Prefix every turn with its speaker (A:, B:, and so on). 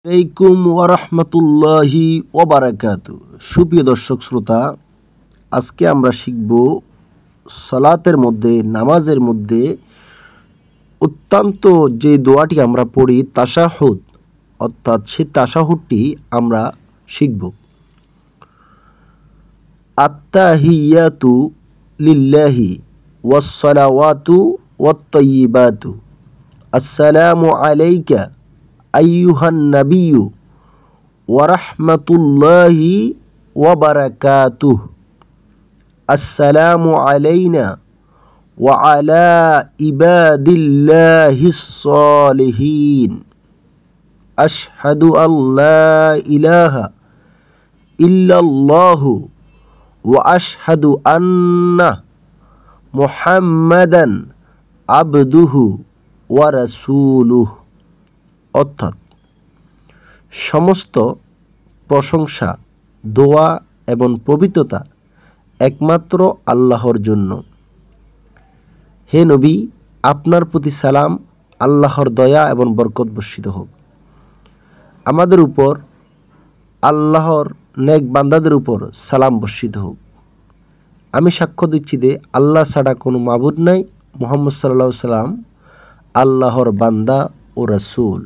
A: আলাইকুম ওয়ারাহমাতুল্লাহি ওয়াবারাকাতু। সুপ্রিয় দর্শক শ্রোতা, আজকে আমরা শিখব সালাতের মধ্যে, নামাজের মধ্যে অত্যন্ত যে দোয়াটি আমরা পড়ি তাশাহুদ, অর্থাৎ সেই তাশাহুদটি আমরা শিখব। আত্তাহিয়াতু লিল্লাহি ওয়াসসালাওয়াতু ওয়াত-তাইয়্যিবাতু। আসসালামু আলাইকা আইয়ুহান নাবিয়্যু ওয়া রাহমাতুল্লাহি ওয়া বারাকাতুহু। আসসালামু আলাইনা ওয়া আলা ইবাদিল্লাহিস সালিহিন। আশহাদু আল্লা ইলাহা ইল্লাল্লাহু ওয়া আশহাদু আন্না মুহাম্মাদান আবদুহু ওয়া রাসূলুহু। অর্থাৎ সমস্ত প্রশংসা, দোয়া এবং পবিত্রতা একমাত্র আল্লাহর জন্য। হে নবী, আপনার প্রতি সালাম, আল্লাহর দয়া এবং বরকত বর্ষিত হোক। আমাদের উপর, আল্লাহর নেক বান্দাদের উপর সালাম বর্ষিত হোক। আমি সাক্ষ্য দিচ্ছি যে আল্লাহ ছাড়া কোনো মাবুদ নাই, মুহাম্মদ সাল্লাল্লাহু আলাইহি সাল্লাম আল্লাহর বান্দা ও রাসূল।